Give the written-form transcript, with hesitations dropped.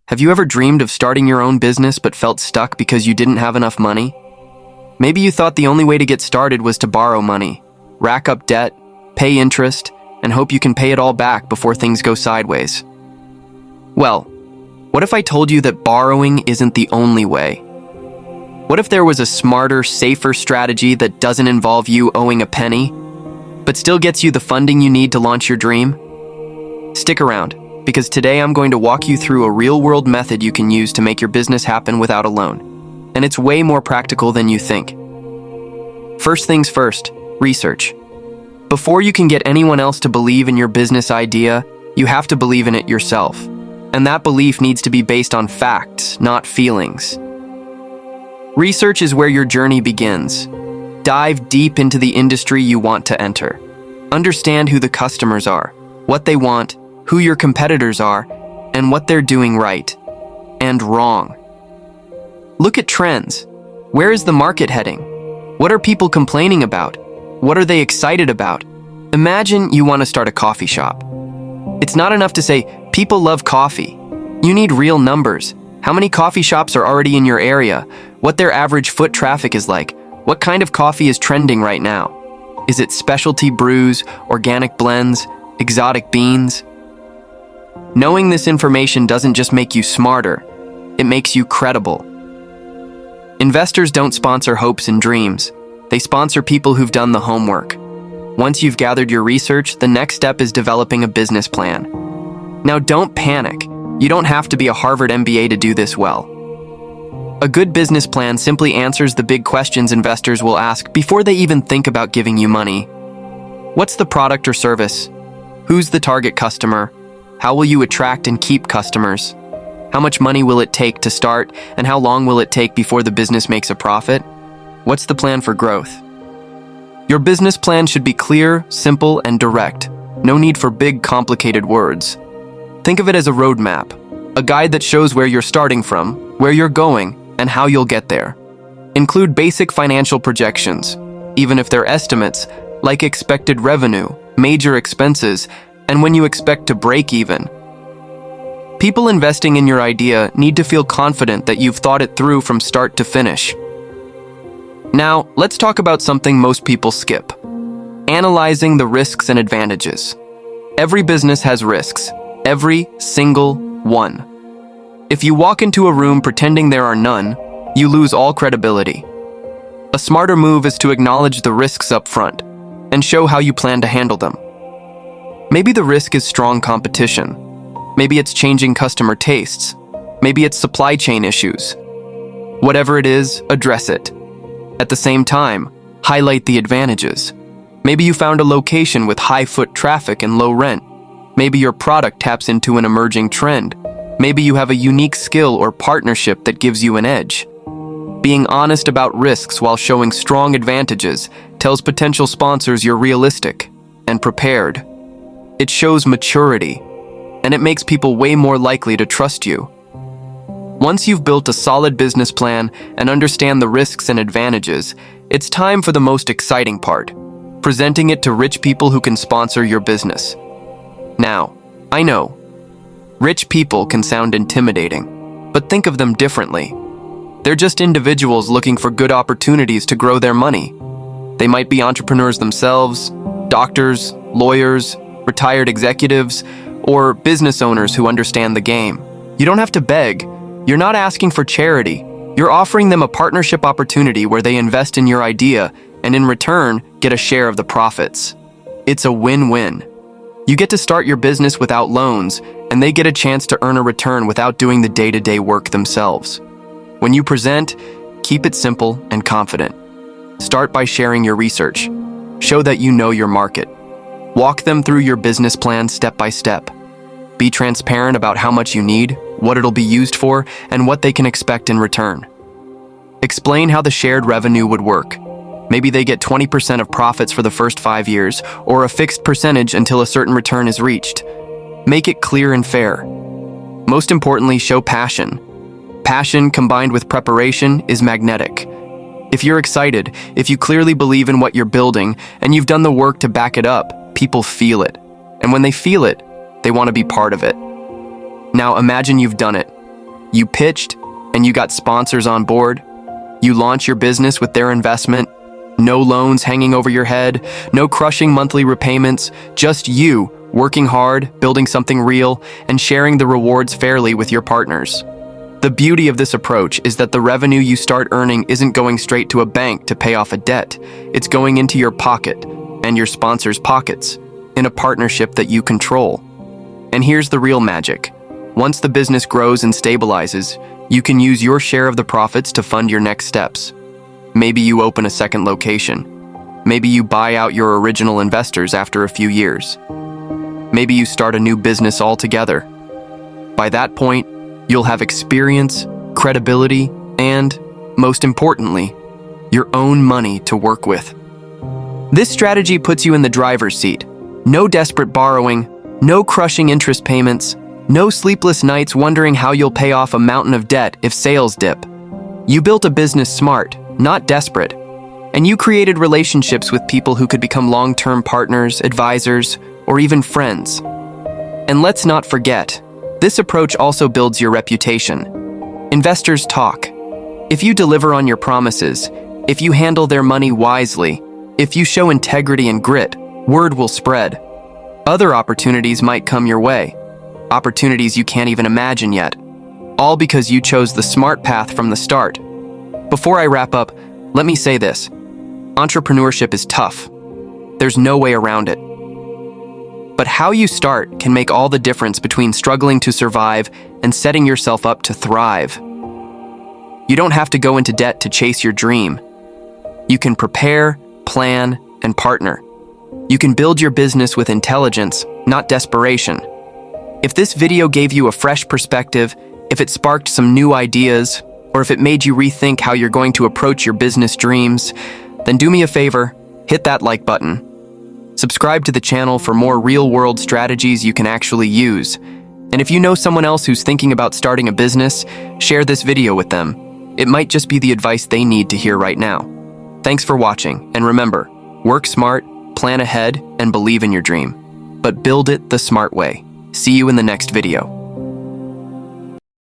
Have you ever dreamed of starting your own business but felt stuck because you didn't have enough money? Maybe you thought the only way to get started was to borrow money, rack up debt, pay interest, and hope you can pay it all back before things go sideways. Well, what if I told you that borrowing isn't the only way? What if there was a smarter, safer strategy that doesn't involve you owing a penny, but still gets you the funding you need to launch your dream? Stick around, because today I'm going to walk you through a real-world method you can use to make your business happen without a loan. And it's way more practical than you think. First things first, research. Before you can get anyone else to believe in your business idea, you have to believe in it yourself. And that belief needs to be based on facts, not feelings. Research is where your journey begins. Dive deep into the industry you want to enter. Understand who the customers are, what they want, who your competitors are, and what they're doing right and wrong. Look at trends. Where is the market heading? What are people complaining about? What are they excited about? Imagine you want to start a coffee shop. It's not enough to say, people love coffee. You need real numbers. How many coffee shops are already in your area? What their average foot traffic is like? What kind of coffee is trending right now? Is it specialty brews, organic blends, exotic beans? Knowing this information doesn't just make you smarter, it makes you credible. Investors don't sponsor hopes and dreams. They sponsor people who've done the homework. Once you've gathered your research, the next step is developing a business plan. Now, don't panic. You don't have to be a Harvard MBA to do this well. A good business plan simply answers the big questions investors will ask before they even think about giving you money. What's the product or service? Who's the target customer? How will you attract and keep customers? How much money will it take to start, and how long will it take before the business makes a profit? What's the plan for growth? Your business plan should be clear, simple, and direct. No need for big, complicated words. Think of it as a roadmap, a guide that shows where you're starting from, where you're going, and how you'll get there. Include basic financial projections, even if they're estimates, like expected revenue, major expenses, and when you expect to break even. People investing in your idea need to feel confident that you've thought it through from start to finish. Now, let's talk about something most people skip: analyzing the risks and advantages. Every business has risks, every single one. If you walk into a room pretending there are none, you lose all credibility. A smarter move is to acknowledge the risks up front and show how you plan to handle them. Maybe the risk is strong competition. Maybe it's changing customer tastes. Maybe it's supply chain issues. Whatever it is, address it. At the same time, highlight the advantages. Maybe you found a location with high foot traffic and low rent. Maybe your product taps into an emerging trend. Maybe you have a unique skill or partnership that gives you an edge. Being honest about risks while showing strong advantages tells potential sponsors you're realistic and prepared. It shows maturity, and it makes people way more likely to trust you. Once you've built a solid business plan and understand the risks and advantages, it's time for the most exciting part: presenting it to rich people who can sponsor your business. Now, I know, rich people can sound intimidating, but think of them differently. They're just individuals looking for good opportunities to grow their money. They might be entrepreneurs themselves, doctors, lawyers, retired executives, or business owners who understand the game. You don't have to beg. You're not asking for charity. You're offering them a partnership opportunity where they invest in your idea and in return get a share of the profits. It's a win-win. You get to start your business without loans, and they get a chance to earn a return without doing the day-to-day work themselves. When you present, keep it simple and confident. Start by sharing your research. Show that you know your market. Walk them through your business plan step by step. Be transparent about how much you need, what it'll be used for, and what they can expect in return. Explain how the shared revenue would work. Maybe they get 20% of profits for the first 5 years, or a fixed percentage until a certain return is reached. Make it clear and fair. Most importantly, show passion. Passion combined with preparation is magnetic. If you're excited, if you clearly believe in what you're building, and you've done the work to back it up, people feel it. And when they feel it, they want to be part of it. Now imagine you've done it. You pitched, and you got sponsors on board. You launch your business with their investment. No loans hanging over your head, no crushing monthly repayments, just you working hard, building something real, and sharing the rewards fairly with your partners. The beauty of this approach is that the revenue you start earning isn't going straight to a bank to pay off a debt. It's going into your pocket and your sponsors' pockets in a partnership that you control. And here's the real magic. Once the business grows and stabilizes, you can use your share of the profits to fund your next steps. Maybe you open a second location. Maybe you buy out your original investors after a few years. Maybe you start a new business altogether. By that point, you'll have experience, credibility, and, most importantly, your own money to work with. This strategy puts you in the driver's seat. No desperate borrowing, no crushing interest payments, no sleepless nights wondering how you'll pay off a mountain of debt if sales dip. You built a business smart, not desperate, and you created relationships with people who could become long-term partners, advisors, or even friends. And let's not forget, this approach also builds your reputation. Investors talk. If you deliver on your promises, if you handle their money wisely, if you show integrity and grit, word will spread. Other opportunities might come your way, opportunities you can't even imagine yet, all because you chose the smart path from the start. Before I wrap up, let me say this. Entrepreneurship is tough. There's no way around it. But how you start can make all the difference between struggling to survive and setting yourself up to thrive. You don't have to go into debt to chase your dream. You can prepare, plan, and partner. You can build your business with intelligence, not desperation. If this video gave you a fresh perspective, if it sparked some new ideas, or if it made you rethink how you're going to approach your business dreams, then do me a favor, hit that like button. Subscribe to the channel for more real-world strategies you can actually use. And if you know someone else who's thinking about starting a business, share this video with them. It might just be the advice they need to hear right now. Thanks for watching, and remember, work smart, plan ahead, and believe in your dream. But build it the smart way. See you in the next video.